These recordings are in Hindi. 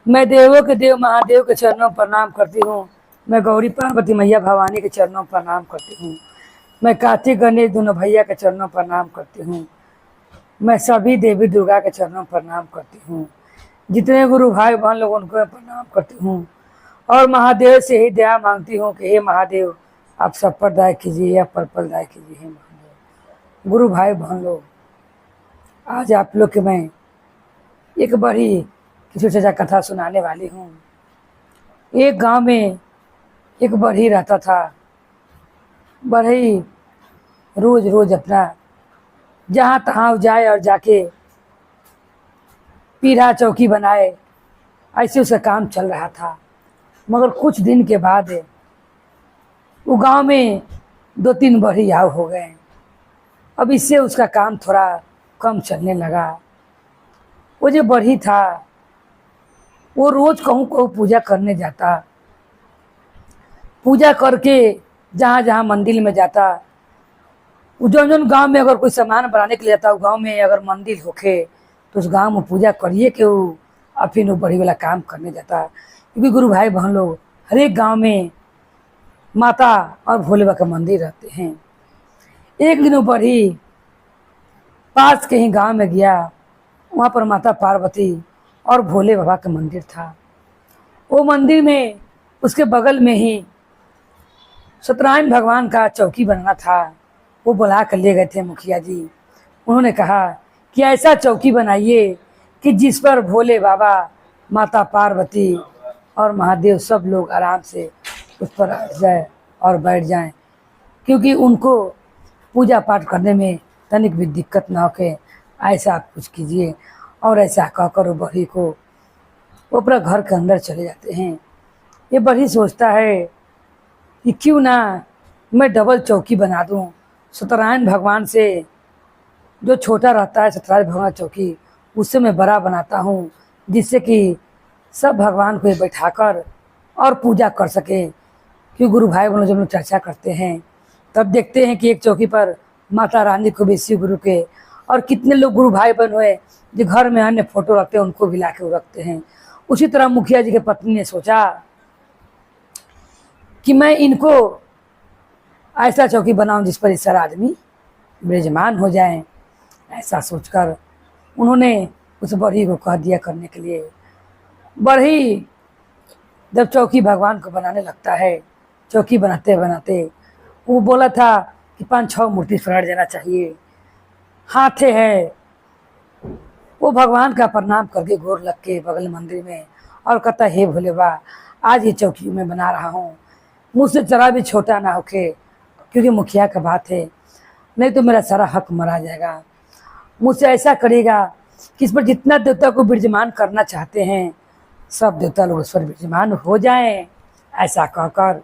मैं देवों के देव महादेव के चरणों पर प्रणाम करती हूँ। मैं गौरी पार्वती मैया भवानी के चरणों पर प्रणाम करती हूँ। मैं कार्तिक गणेश दोनों भैया के चरणों पर प्रणाम करती हूँ। मैं सभी देवी दुर्गा के चरणों पर प्रणाम करती हूँ। जितने गुरु भाई बहन लोग उनको मैं प्रणाम करती हूँ और महादेव से ही दया मांगती हूँ कि हे महादेव आप सब पर दया कीजिए या पर दया कीजिए। हे महादेव गुरु भाई बहन लोग, आज आप लोग के मैं एक बड़ी किसी चचा कथा सुनाने वाली हूँ। एक गांव में एक बढ़ई रहता था। बढ़ई रोज रोज अपना जहाँ तहाँ जाए और जाके पीढ़ा चौकी बनाए, ऐसे उसका काम चल रहा था। मगर कुछ दिन के बाद वो गांव में 2-3 बढ़ई आव हो गए। अब इससे उसका काम थोड़ा कम चलने लगा। वो जो बढ़ई था वो रोज कहूँ कहूँ पूजा करने जाता। पूजा करके जहाँ जहाँ मंदिर में जाता, जो जो गांव में अगर कोई सामान बनाने के लिए जाता, गांव में अगर मंदिर होखे तो उस गांव में पूजा करिए के वो और फिर वो बड़ी वाला काम करने जाता। क्योंकि गुरु भाई बहन लोग, हर एक गाँव में माता और भोले बाबा का मंदिर रहते हैं। एक दिन वो बढ़ी पास के ही गाँव में गया। वहाँ पर माता पार्वती और भोले बाबा का मंदिर था। वो मंदिर में उसके बगल में ही सत्यनारायण भगवान का चौकी बनना था। वो बुला कर ले गए थे मुखिया जी। उन्होंने कहा कि ऐसा चौकी बनाइए कि जिस पर भोले बाबा, माता पार्वती और महादेव सब लोग आराम से उस पर आ जाए और बैठ जाएं, क्योंकि उनको पूजा पाठ करने में तनिक भी दिक्कत ना होके ऐसा आप कुछ कीजिए। और ऐसा कहकर वो बढ़ी को वो अपना घर के अंदर चले जाते हैं। ये बढ़ी सोचता है कि क्यों ना मैं डबल चौकी बना दूं। सत्यनारायण भगवान से जो छोटा रहता है सत्यनारायण भगवान चौकी, उससे मैं बड़ा बनाता हूँ, जिससे कि सब भगवान को बैठाकर और पूजा कर सके। क्यों गुरु भाई बहनों जब लोग चर्चा करते हैं तब देखते हैं कि एक चौकी पर माता रानी को भी शिव गुरु के और कितने लोग गुरु भाई बहन हुए जो घर में अन्य फोटो रखते हैं उनको भी ला के रखते हैं। उसी तरह मुखिया जी की पत्नी ने सोचा कि मैं इनको ऐसा चौकी बनाऊं जिस पर ये सारा आदमी विराजमान हो जाए। ऐसा सोचकर उन्होंने उस बढ़ई को कह दिया करने के लिए। बढ़ई जब चौकी भगवान को बनाने लगता है, चौकी बनाते बनाते वो बोला था कि 5-6 मूर्ति फैट जाना चाहिए। हाथे है वो भगवान का प्रणाम करके गोर लग के बगल मंदिर में और कहता हे भोले बा, आज ये चौकी मैं बना रहा हूँ, मुझसे जरा भी छोटा ना होके, क्योंकि मुखिया का बात है, नहीं तो मेरा सारा हक मरा जाएगा। मुझसे ऐसा करेगा कि इस पर जितना देवता को विराजमान करना चाहते हैं सब देवता लोग उस पर विराजमान हो जाएं। ऐसा कहकर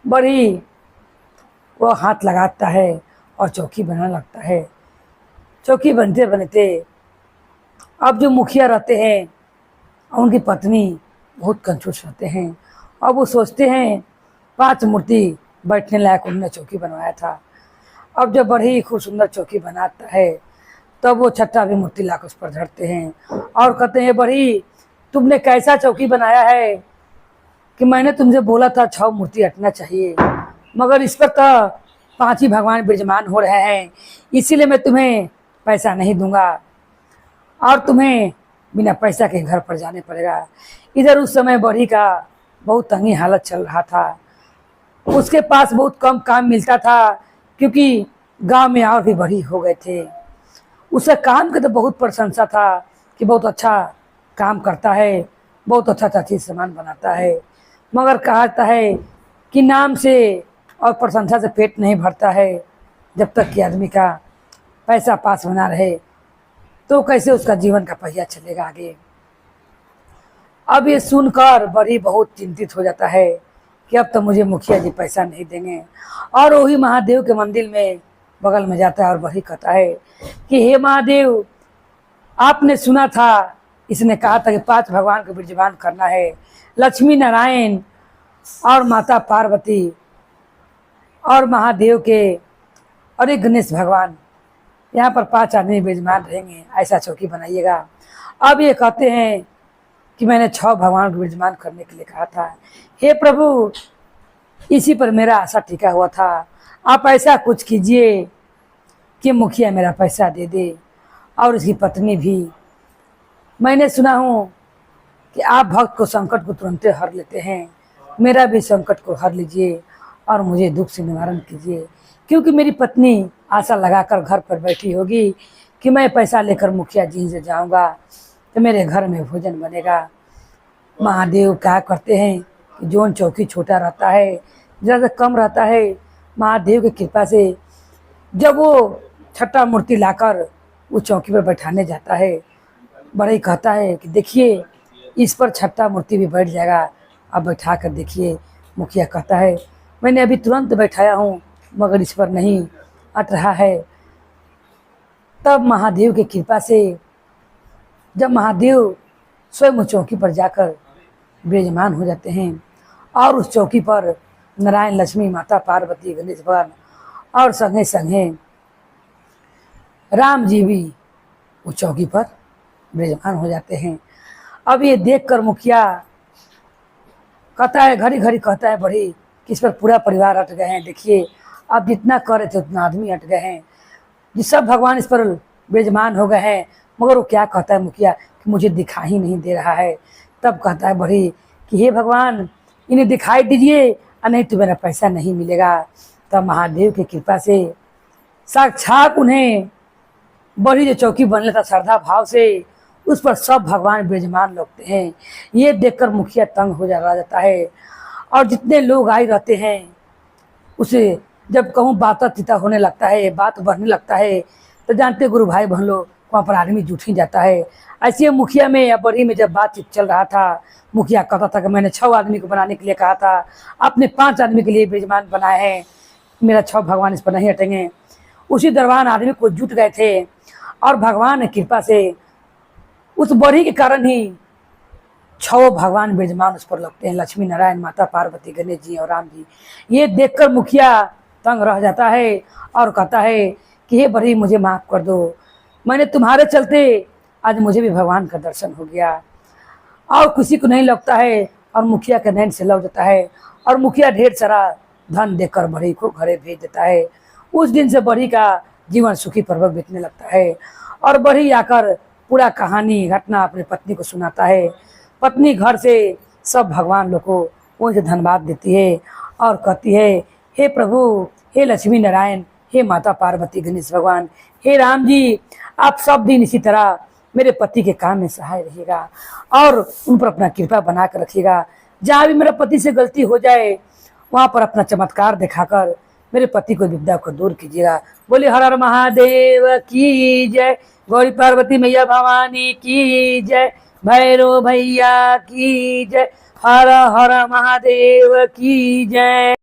बड़ी वो हाथ लगाता है और चौकी बनाने लगता है। चौकी बनते बनते अब जो मुखिया रहते हैं उनकी पत्नी बहुत कंजूस रहते हैं। अब वो सोचते हैं 5 मूर्ति बैठने लायक उन्होंने चौकी बनवाया था। अब जब बड़ी खूब सुंदर चौकी बनाता है तब वो छठा भी मूर्ति लाकर उस पर धरते हैं और कहते हैं बड़ी तुमने कैसा चौकी बनाया है कि मैंने तुमसे बोला था 6 मूर्ति हटना चाहिए, मगर इस पर तो 5 ही भगवान विराजमान हो रहे हैं, इसीलिए मैं तुम्हें पैसा नहीं दूंगा और तुम्हें बिना पैसा के घर पर जाने पड़ेगा। इधर उस समय बढ़ी का बहुत तंगी हालत चल रहा था। उसके पास बहुत कम काम मिलता था क्योंकि गांव में और भी बढ़ी हो गए थे। उसका काम की तो बहुत प्रशंसा था कि बहुत अच्छा काम करता है, बहुत अच्छा चीज़ सामान बनाता है, मगर कहता है कि नाम से और प्रशंसा से पेट नहीं भरता है। जब तक कि आदमी का पैसा पास बना रहे तो कैसे उसका जीवन का पहिया चलेगा आगे। अब ये सुनकर बड़ी बहुत चिंतित हो जाता है कि अब तो मुझे मुखिया जी पैसा नहीं देंगे। और वही महादेव के मंदिर में बगल में जाता है और बड़ी कहता है कि हे महादेव, आपने सुना था इसने कहा था कि 5 भगवान को विराजमान करना है, लक्ष्मी नारायण और माता पार्वती और महादेव के और एक गणेश भगवान, यहाँ पर 5 आदमी विराजमान रहेंगे, ऐसा चौकी बनाइएगा। अब ये कहते हैं कि मैंने 6 भगवान को विराजमान करने के लिए कहा था। हे प्रभु, इसी पर मेरा आशा टिका हुआ था। आप ऐसा कुछ कीजिए कि मुखिया मेरा पैसा दे दे और उसकी पत्नी भी। मैंने सुना हूँ कि आप भक्त को संकट को तुरंत हर लेते हैं, मेरा भी संकट को हर लीजिए और मुझे दुख से निवारण कीजिए, क्योंकि मेरी पत्नी आशा लगाकर घर पर बैठी होगी कि मैं पैसा लेकर मुखिया जी से जाऊंगा तो मेरे घर में भोजन बनेगा। महादेव क्या करते हैं कि जोन चौकी छोटा रहता है, जरा सा कम रहता है, महादेव की कृपा से जब वो छठा मूर्ति लाकर उस चौकी पर बैठाने जाता है, बड़ा ही कहता है कि देखिए इस पर छठा मूर्ति भी बैठ जाएगा, अब बैठा कर देखिए। मुखिया कहता है मैंने अभी तुरंत बैठाया हूँ मगर इस पर नहीं अट रहा है। तब महादेव की कृपा से जब महादेव स्वयं चौकी पर जाकर विराजमान हो जाते हैं और उस चौकी पर नारायण, लक्ष्मी, माता पार्वती, गणेश भगवान और संगे संगे राम जी भी उस चौकी पर विराजमान हो जाते हैं। अब ये देखकर मुखिया कहता है, घड़ी घड़ी कहता है बड़ी कि इस पर पूरा परिवार अट गए हैं, देखिए अब जितना कर रहे थे उतना आदमी अट गए हैं, जिस सब भगवान इस पर विराजमान हो गए हैं। मगर वो क्या कहता है मुखिया कि मुझे दिखाई नहीं दे रहा है। तब कहता है बड़ी कि हे भगवान, इन्हें दिखाई दीजिए और नहीं तो मेरा पैसा नहीं मिलेगा। तब महादेव की कृपा से साक्षात उन्हें बड़ी जो चौकी बनने था श्रद्धा भाव से उस पर सब भगवान विराजमान लगते हैं। ये देखकर मुखिया तंग हो जाता है और जितने लोग आए रहते हैं उसे जब कहूँ बात तीता होने लगता है, बात बढ़ने लगता है, तो जानते गुरु भाई बहन लोग वहाँ पर आदमी जुट ही जाता है। ऐसे मुखिया में या बड़ी में जब बातचीत चल रहा था, मुखिया कहता था कि मैंने 6 आदमी को बनाने के लिए कहा था, आपने 5 आदमी के लिए विराजमान बनाए हैं, मेरा 6 भगवान इस पर नहीं हटेंगे। उसी दरबान आदमी को जुट गए थे और भगवान की कृपा से उस बड़ी के कारण ही 6 भगवान विराजमान उस पर लगते हैं, लक्ष्मी नारायण, माता पार्वती, गणेश जी और राम जी। ये देखकर मुखिया तंग रह जाता है और कहता है कि हे बड़ी, मुझे माफ़ कर दो, मैंने तुम्हारे चलते आज मुझे भी भगवान का दर्शन हो गया। और किसी को नहीं लगता है और मुखिया के नैन से लग जाता है और मुखिया ढेर सारा धन देकर बड़ी को घरे भेज देता है। उस दिन से बड़ी का जीवन सुखी पूर्वक बीतने लगता है और बड़ी आकर पूरा कहानी घटना अपनी पत्नी को सुनाता है। पत्नी घर से सब भगवान लोग को उनसे धन्यवाद देती है और कहती है, हे प्रभु, हे लक्ष्मी नारायण, हे माता पार्वती, गणेश भगवान, हे राम जी, आप सब दिन इसी तरह मेरे पति के काम में सहाय रहिएगा और उन पर अपना कृपा बना कर रखिएगा। जहाँ भी मेरे पति से गलती हो जाए वहाँ पर अपना चमत्कार दिखाकर मेरे पति को विपदा को दूर कीजिएगा। बोले हर हर महादेव की जय, गौरी पार्वती मैया भवानी की जय, भैरव भैया की जय, हर हर महादेव की जय।